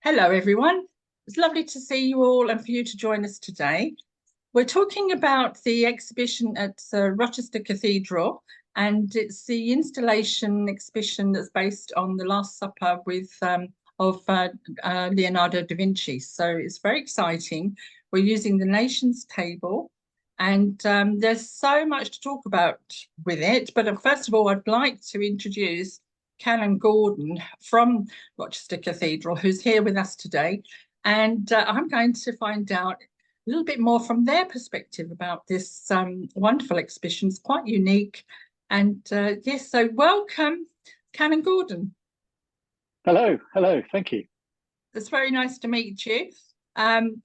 Hello, everyone. It's lovely to see you all and for you to join us today. We're talking about the exhibition at Rochester Cathedral, and it's the installation exhibition that's based on the Last Supper of Leonardo da Vinci. So it's very exciting. We're using the Nations table, and there's so much to talk about with it. But first of all, I'd like to introduce Canon Gordon from Rochester Cathedral, who's here with us today. And I'm going to find out a little bit more from their perspective about this wonderful exhibition. It's quite unique. And yes, so welcome, Canon Gordon. Hello, thank you. It's very nice to meet you.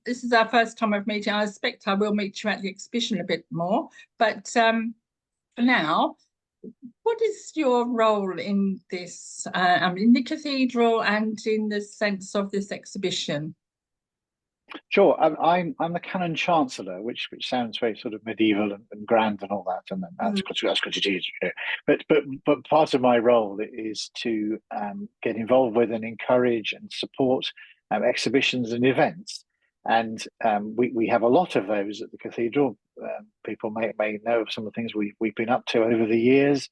This is our first time of meeting. I expect I will meet you at the exhibition a bit more. But for now, what is your role in this, in the cathedral and in the sense of this exhibition? Sure, I'm the Canon Chancellor, which sounds very sort of medieval and grand and all that, and that's good to do. You know. But part of my role is to get involved with and encourage and support exhibitions and events, and we have a lot of those at the cathedral. People may know of some of the things we've been up to over the years,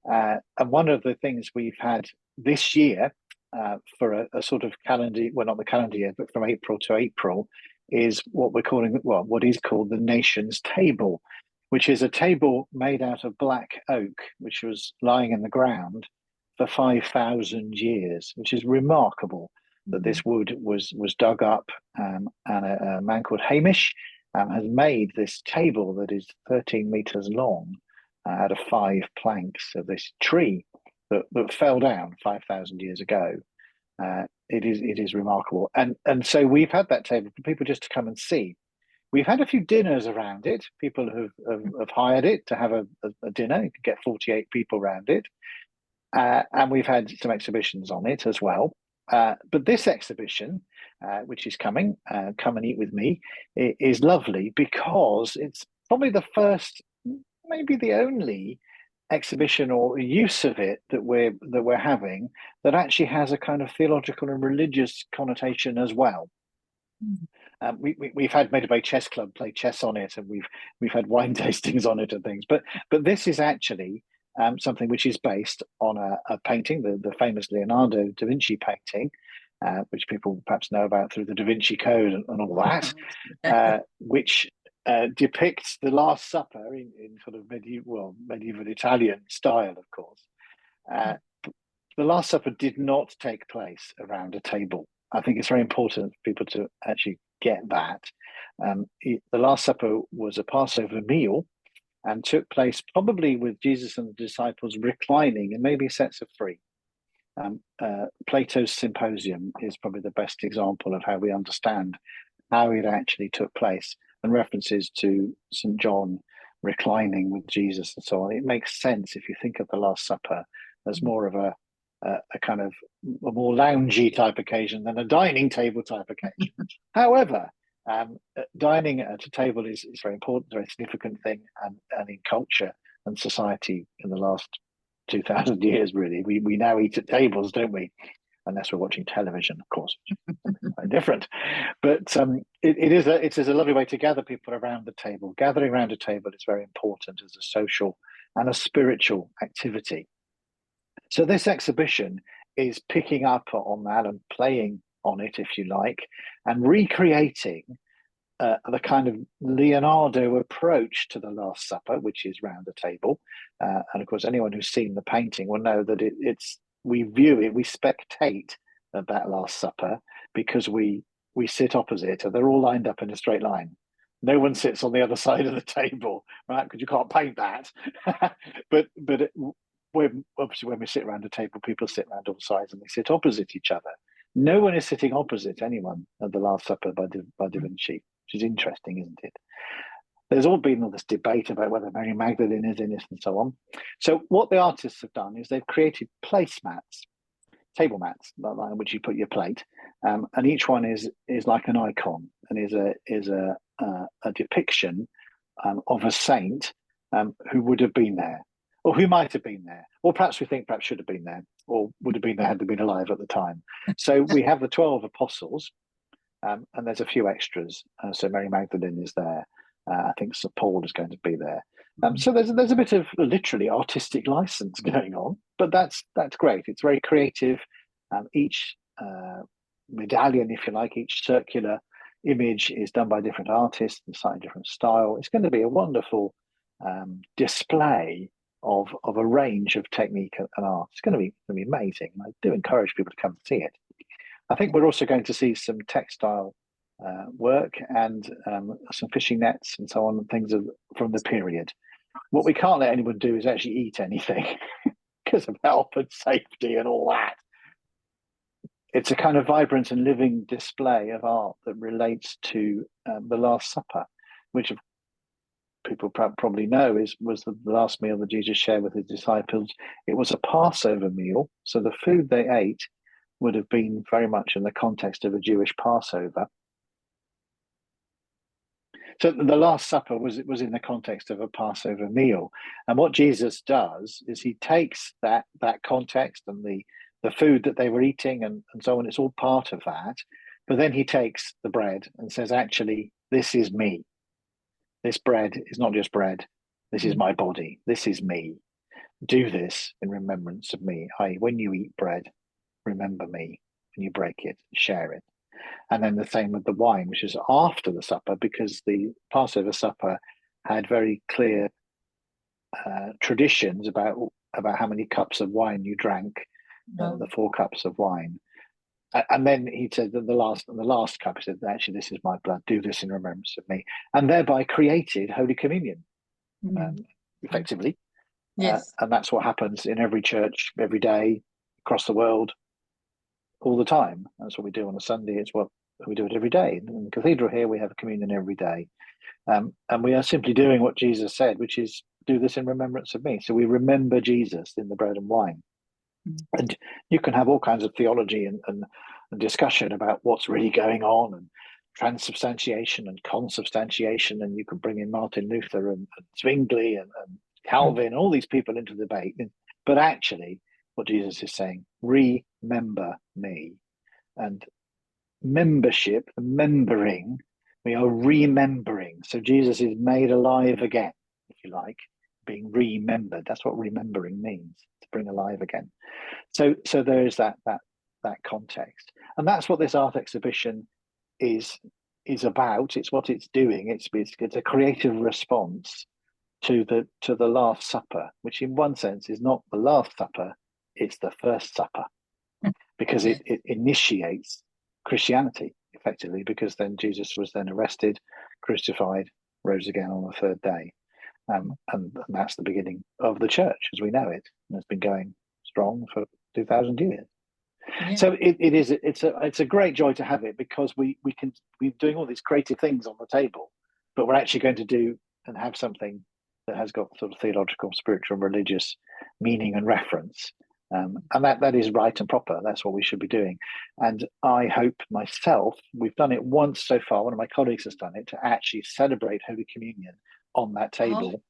and one of the things we've had this year. For a sort of calendar, well, not the calendar year, but from April to April, is what we're calling, well, what is called the Nations Table, which is a table made out of black oak, which was lying in the ground for 5,000 years, which is remarkable that this wood was dug up, and a man called Hamish has made this table that is 13 meters long out of 5 planks of this tree that fell down 5,000 years ago. It is remarkable, and so we've had that table for people just to come and see. We've had a few dinners around it. People have hired it to have a dinner. You can get 48 people around it, and we've had some exhibitions on it as well. But this exhibition, which is coming, Come and Eat With Me, is lovely because it's probably the first, maybe the only exhibition or use of it that we're having that actually has a kind of theological and religious connotation as well. We've had Medway Bay Chess Club play chess on it, and we've had wine tastings on it and things. But this is actually something which is based on a painting, the famous Leonardo da Vinci painting, which people perhaps know about through the Da Vinci Code and all that, which depicts the Last Supper in sort of medieval Italian style, of course. The Last Supper did not take place around a table. I think it's very important for people to actually get that. The Last Supper was a Passover meal and took place probably with Jesus and the disciples reclining in maybe sets of 3. Plato's Symposium is probably the best example of how we understand how it actually took place, and references to St. John reclining with Jesus and so on. It makes sense if you think of the Last Supper as more of a kind of a more loungy type occasion than a dining table type occasion. However, dining at a table is very important, a very significant thing, and in culture and society in the last 2,000 years, really. We now eat at tables, don't we? Unless we're watching television, of course, which is very different. But it is a lovely way to gather people around the table. Gathering around a table is very important as a social and a spiritual activity. So this exhibition is picking up on that and playing on it, if you like, and recreating the kind of Leonardo approach to the Last Supper, which is round a table. And of course, anyone who's seen the painting will know that we view it, we spectate at that Last Supper because we sit opposite, and they're all lined up in a straight line. No one sits on the other side of the table, right? Because you can't paint that. but obviously when we sit around a table, people sit around all sides and they sit opposite each other. No one is sitting opposite anyone at the Last Supper by Da Vinci, which is interesting, isn't it? There's all this debate about whether Mary Magdalene is in it and so on. So what the artists have done is they've created placemats, table mats, like which you put your plate, and each one is like an icon and is a depiction of a saint who would have been there. or who might have been there, or perhaps we think perhaps should have been there, or would have been there had they been alive at the time. So we have the 12 apostles, and there's a few extras. So Mary Magdalene is there. I think Sir Paul is going to be there. So there's a bit of literally artistic license going on, but that's great. It's very creative. Each medallion, if you like, each circular image is done by different artists and slightly different style. It's going to be a wonderful display of a range of technique and art. It's going to be amazing. I do encourage people to come and see it. I think we're also going to see some textile work and some fishing nets and so on, and things from the period. What we can't let anyone do is actually eat anything because of health and safety and all that. It's a kind of vibrant and living display of art that relates to the Last Supper, which people probably know was the last meal that Jesus shared with his disciples. It was a Passover meal, so the food they ate would have been very much in the context of a Jewish Passover. So the Last Supper was in the context of a Passover meal. And what Jesus does is he takes that context and the food that they were eating and so on, it's all part of that. But then he takes the bread and says, actually, this is me. This bread is not just bread. This is my body. This is me. Do this in remembrance of me. When you eat bread, remember me. When you break it, share it. And then the same with the wine, which is after the supper, because the Passover supper had very clear traditions about how many cups of wine you drank, the 4 cups of wine. And then he said that the last cup, he said, actually, this is my blood. Do this in remembrance of me. And thereby created Holy Communion, effectively. Yes. And that's what happens in every church, every day, across the world, all the time. That's what we do on a Sunday. It's what we do it every day. In the Cathedral here, we have a communion every day. And we are simply doing what Jesus said, which is do this in remembrance of me. So we remember Jesus in the bread and wine. And you can have all kinds of theology and discussion about what's really going on, and transubstantiation and consubstantiation, and you can bring in Martin Luther and Zwingli and Calvin and all these people into the debate. But actually, what Jesus is saying, remember me. And membership, remembering, we are remembering. So Jesus is made alive again, if you like, being remembered. That's what remembering means, to bring alive again. So there is that context, and that's what this art exhibition is about. It's what it's doing. It's a creative response to the Last Supper, which in one sense is not the Last Supper, it's the First Supper, because it initiates Christianity effectively, because then Jesus was then arrested, crucified, rose again on the 3rd day. And that's the beginning of the church as we know it, and it's been going strong for 2,000 years. Yeah. So it's a great joy to have it, because we're doing all these creative things on the table, but we're actually going to do and have something that has got sort of theological, spiritual, religious meaning and reference, and that is right and proper. That's what we should be doing. And I hope myself, we've done it once so far. One of my colleagues has done it, to actually celebrate Holy Communion on that table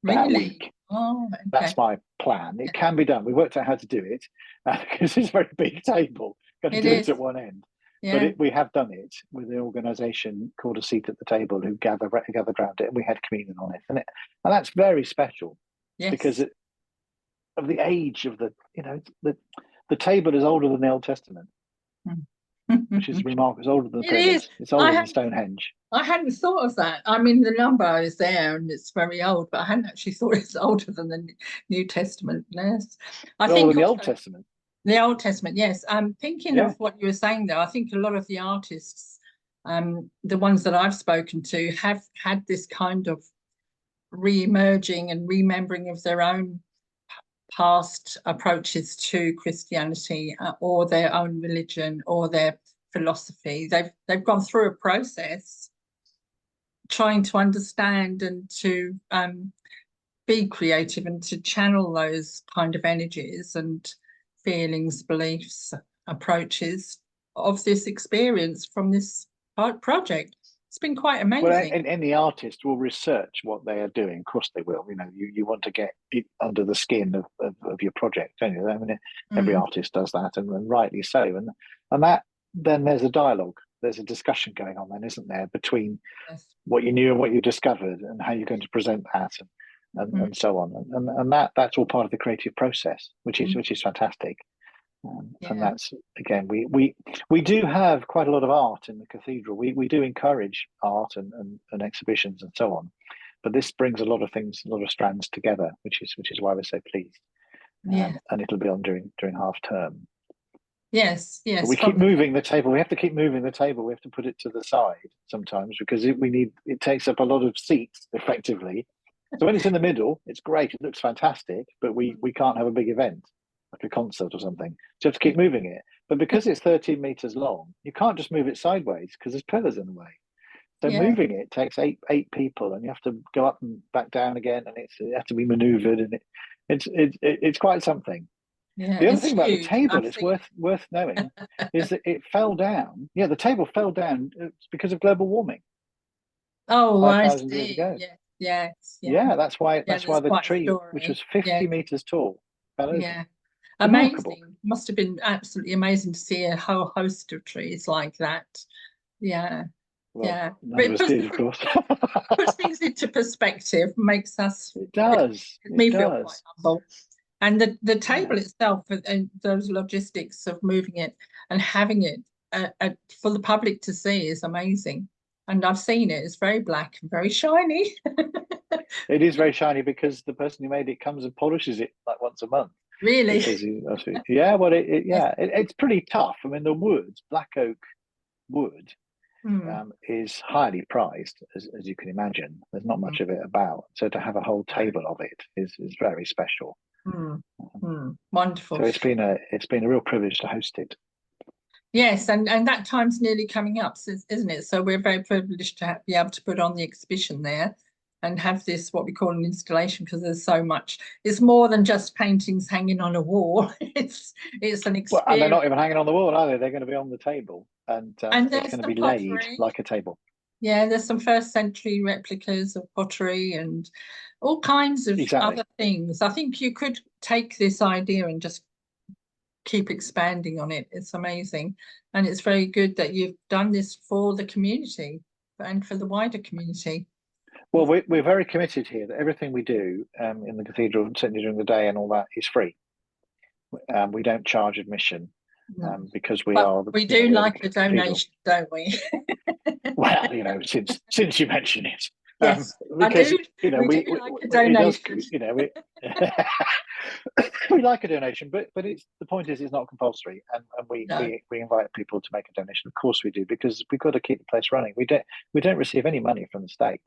that week. Oh, okay. That's my plan. It can be done. We worked out how to do it, because it's a very big table. Got to do it at one end. Yeah. But we have done it with an organisation called A Seat at the Table, who gathered around it, and we had communion on it, and that's very special. Yes. Because of the age of the table is older than the Old Testament, which is remarkable. It's older than the pyramids. It's older than Stonehenge. I hadn't thought of that. I mean, the number is there and it's very old, but I hadn't actually thought it's older than the New Testament. Yes, I think the Old Testament. The Old Testament, yes. I'm thinking of what you were saying there. I think a lot of the artists, the ones that I've spoken to, have had this kind of re-emerging and remembering of their own past approaches to Christianity, or their own religion, or their philosophy. They've gone through a process trying to understand and to be creative and to channel those kind of energies and feelings, beliefs, approaches of this experience from this project. It's been quite Well, amazing. and the artist will research what they are doing. Of course, they will. You know, you want to get it under the skin of your project, don't you? I mean, every artist does that, and rightly so. And that then there's a dialogue, there's a discussion going on, then, isn't there, between what you knew and what you discovered, and how you're going to present that, and so on. And that's all part of the creative process, which is fantastic. And that's, again, we do have quite a lot of art in the cathedral. We do encourage art and exhibitions and so on, but this brings a lot of things, a lot of strands together, which is why we're so pleased. And it'll be on during half term. Yes. But we keep moving the table. We have to keep moving the table. We have to put it to the side sometimes, because it takes up a lot of seats effectively. So when it's in the middle, it's great. It looks fantastic, but we can't have a big event like a concert or something. So you have to keep moving it. But because it's 13 meters long, you can't just move it sideways because there's pillars in the way. So moving it takes eight people, and you have to go up and back down again, and it has to be maneuvered, and it's quite something. Yeah, the other thing about the table, it's worth knowing, is that it fell down. Yeah, the table fell down because of global warming. Oh, 5,000 years ago. Yeah, that's why the tree, which was 50 meters tall, fell over. Yeah. Amazing. Must have been absolutely amazing to see a whole host of trees like that. Yeah. Well, none of us did, of course. Puts things into perspective, makes us. It does. Me feel quite humble. And the table itself, and those logistics of moving it and having it for the public to see is amazing. And I've seen it. It's very black and very shiny. It is very shiny because the person who made it comes and polishes it like once a month. Really? Well, it's pretty tough. I mean, the wood, black oak wood, is highly prized, as you can imagine. There's not much of it about. So to have a whole table of it is very special. Wonderful. So it's been a real privilege to host it. Yes, and that time's nearly coming up, isn't it? So we're very privileged to be able to put on the exhibition there and have this, what we call an installation, because there's so much. It's more than just paintings hanging on a wall. It's an experience. Well, and they're not even hanging on the wall, are they? They're going to be on the table, and it's going to be laid like a table. Yeah, there's some first century replicas of pottery and all kinds of other things. I think you could take this idea and just keep expanding on it. It's amazing. And it's very good that you've done this for the community and for the wider community. Well, we're very committed here that everything we do in the cathedral, certainly during the day and all that, is free. We don't charge admission because we do like a donation, don't we? Well, since you mention it. Yes, because we do like a donation. We like a donation, but the point is, it's not compulsory, and we invite people to make a donation. Of course, we do, because we've got to keep the place running. We don't receive any money from the state.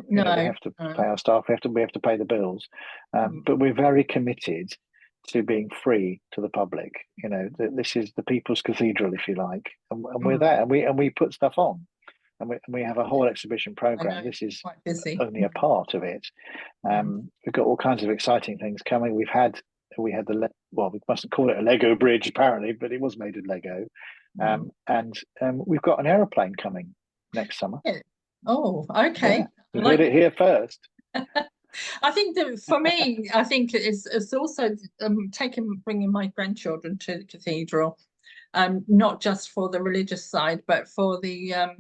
We have to pay our staff. We have to pay the bills, but we're very committed to being free to the public. This is the people's cathedral, if you like, and we're there, and we put stuff on, and we have a whole exhibition program. This is only a part of it. We've got all kinds of exciting things coming. We had we mustn't call it a Lego bridge apparently, but it was made of Lego, and we've got an aeroplane coming next summer. Oh, okay. You heard it here first. I think that for me, I think it's also bringing my grandchildren to the cathedral, not just for the religious side, but for the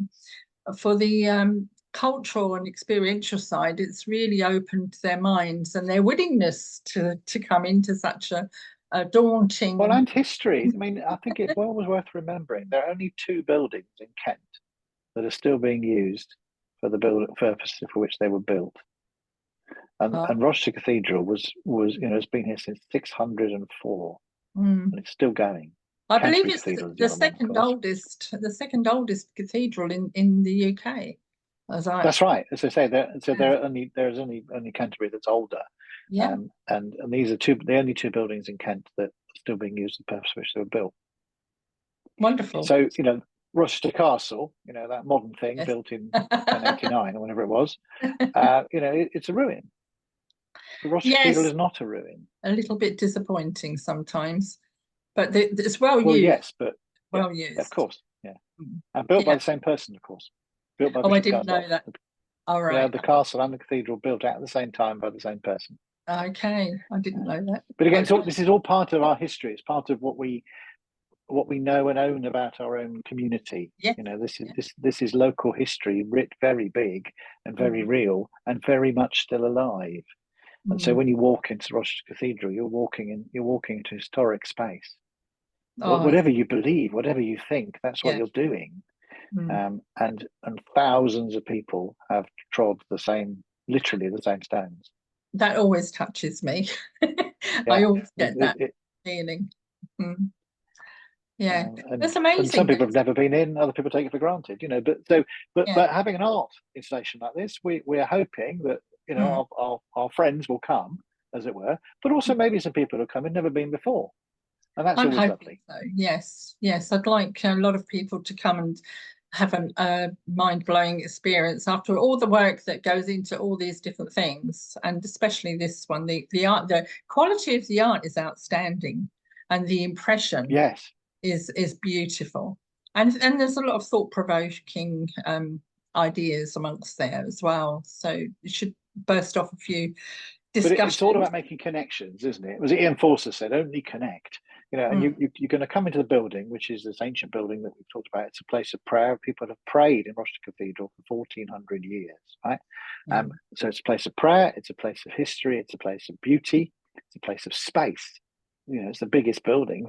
cultural and experiential side. It's really opened their minds and their willingness to come into such a daunting. Well, and history. I mean, I think it's always worth remembering there are only 2 buildings in Kent that are still being used for the purpose for which they were built. And Rochester Cathedral has been here since 604, and it's still going. I believe it's the second oldest cathedral in the UK. That's right. As I say, there's only Canterbury that's older. Yeah. And these are the only 2 buildings in Kent that are still being used for the purpose for which they were built. Wonderful. So Rochester Castle, that modern thing built in 1089 or whenever it was, it's a ruin. The Rochester Cathedral is not a ruin. A little bit disappointing sometimes, but it's well used. Yes, but well used, of course, and built by the same person, of course. built by Oh, I Bishop didn't know Gundulph. that. All Yeah, right. the castle and the cathedral built at the same time by the same person. Okay, I didn't know that. But again, Okay. this is all part of our history. It's part of what we know and own about our own community. Yeah. You know, this is local history, writ very big and very real and very much still alive. And so when you walk into Rochester Cathedral, you're walking into historic space. Whatever you believe, whatever you think, that's what you're doing. And thousands of people have trod literally the same stones. That always touches me. I always get that feeling. Yeah, that's amazing. And some people have never been in, other people take it for granted, you know. But having an art installation like this, we're hoping that, you know, our friends will come, as it were, but also maybe some people who come and never been before. And that's always lovely. So. Yes, I'd like a lot of people to come and have a mind-blowing experience after all the work that goes into all these different things, and especially this one. The art, the quality of the art is outstanding, and the impression is beautiful. And there's a lot of thought-provoking ideas amongst there as well. So you should burst off a few discussions. But it's all about making connections, isn't it? Was it Ian Forster said, only connect. You know, and you're going to come into the building, which is this ancient building that we've talked about. It's a place of prayer. People have prayed in Rochester Cathedral for 1400 years, right? So it's a place of prayer. It's a place of history. It's a place of beauty. It's a place of space. You know, it's the biggest building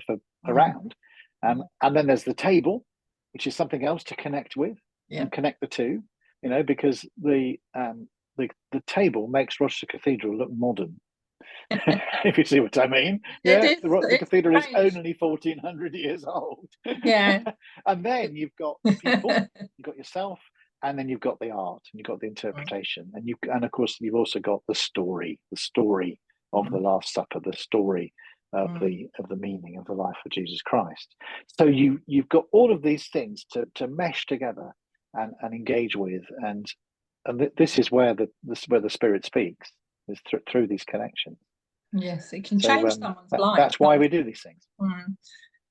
around. And then there's the table, which is something else to connect with and connect the two. You know, because the table makes Rochester Cathedral look modern. If you see what I mean. The cathedral is only 1400 years old. And then you've got people, you've got yourself, and then you've got the art, and you've got the interpretation, and of course you've also got the story of the Last Supper, the story of the meaning of the life of Jesus Christ. So you've got all of these things to mesh together and engage with, and this is where the Spirit speaks, is through these connections. Yes, it can change someone's life. That's why we do these things.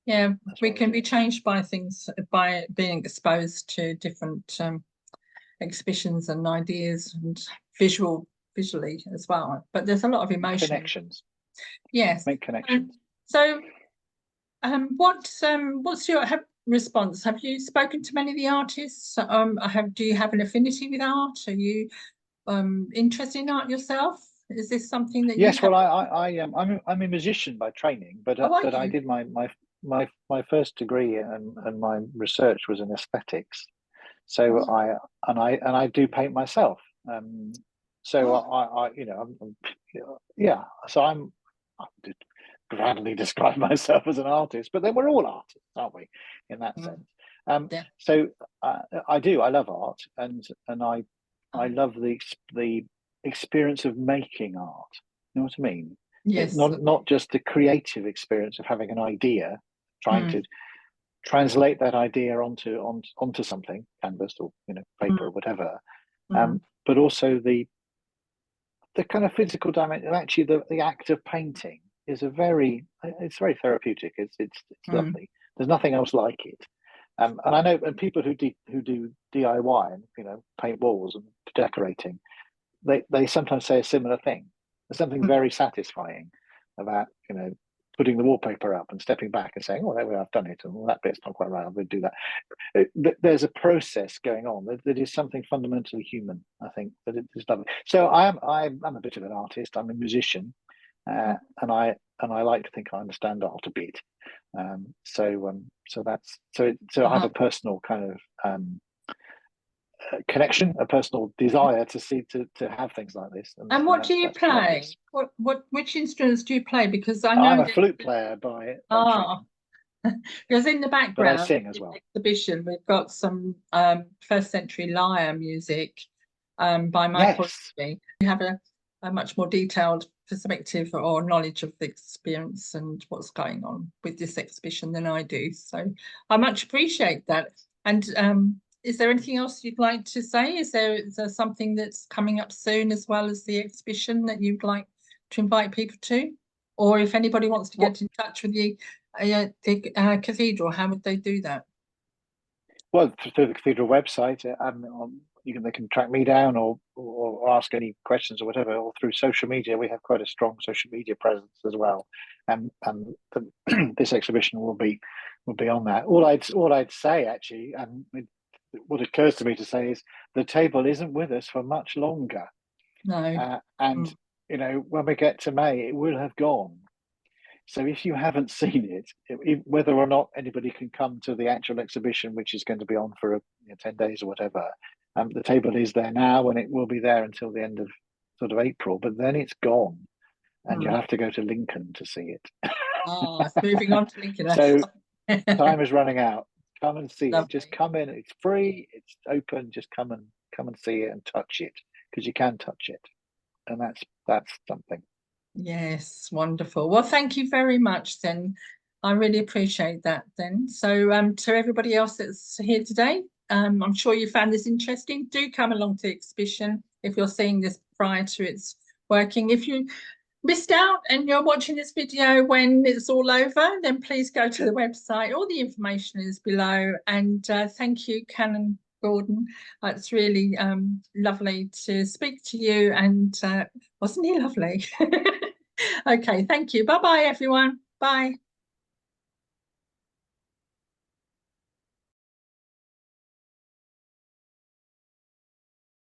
Yeah, we can be changed by things, by being exposed to different exhibitions and ideas, and visually as well. But there's a lot of emotion. Connections. Yes. Make connections. So, what's your response? Have you spoken to many of the artists? Do you have an affinity with art? Are you interested in art yourself? Is this something that yes? Well, I'm a musician by training, but I did my first degree and my research was in aesthetics. So I do paint myself. So I you know So I gladly describe myself as an artist, but then we're all artists, aren't we? In that sense. So I love art, and I love the experience of making art. You know what I mean? Yes. Not just the creative experience of having an idea, trying to translate that idea onto something, canvas or paper or whatever, but also the kind of physical dimension. Actually, the act of painting is very therapeutic. It's lovely. There's nothing else like it. And I know, and people who do DIY and paint walls and decorating, they sometimes say a similar thing. There's something very satisfying about putting the wallpaper up and stepping back and saying, "Oh, there we are, I've done it," and well, that bit's not quite right, I'm going to do that. There's a process going on that is something fundamentally human. I think that it is lovely. So I'm a bit of an artist. I'm a musician, and I like to think I understand art a bit. So I have a personal kind of connection, a personal desire to have things like this. And what do you play? Which instruments do you play? Because I know I'm a flute player by training. Because in the background, but I sing as well. Exhibition, we've got some first century lyre music by Michael. Yes. You have a much more detailed perspective or knowledge of the experience and what's going on with this exhibition than I do. So I much appreciate that. And is there anything else you'd like to say? Is there something that's coming up soon as well as the exhibition that you'd like to invite people to? Or if anybody wants to get in touch with you, the cathedral, how would they do that? Well, through the Cathedral website, they can track me down or ask any questions or whatever, or through social media. We have quite a strong social media presence as well, and this exhibition will be on that. All I'd say actually, and what occurs to me to say is the table isn't with us for much longer. No. And when we get to May, it will have gone. So if you haven't seen it, whether or not anybody can come to the actual exhibition, which is going to be on for 10 days or whatever, the table is there now, and it will be there until the end of sort of April. But then it's gone, and you'll have to go to Lincoln to see it. Oh, it's moving on to Lincoln. So time is running out. Come and see Lovely. it. Just come in. It's free. It's open. Just come and see it and touch it, because you can touch it, and that's something. Yes, wonderful. Well, thank you very much then. I really appreciate that then. So to everybody else that's here today, I'm sure you found this interesting. Do come along to the exhibition if you're seeing this prior to its working. If you missed out and you're watching this video when it's all over, then please go to the website. All the information is below. And thank you, Canon Gordon. It's really lovely to speak to you. And wasn't he lovely? Okay, thank you. Bye-bye, everyone. Bye.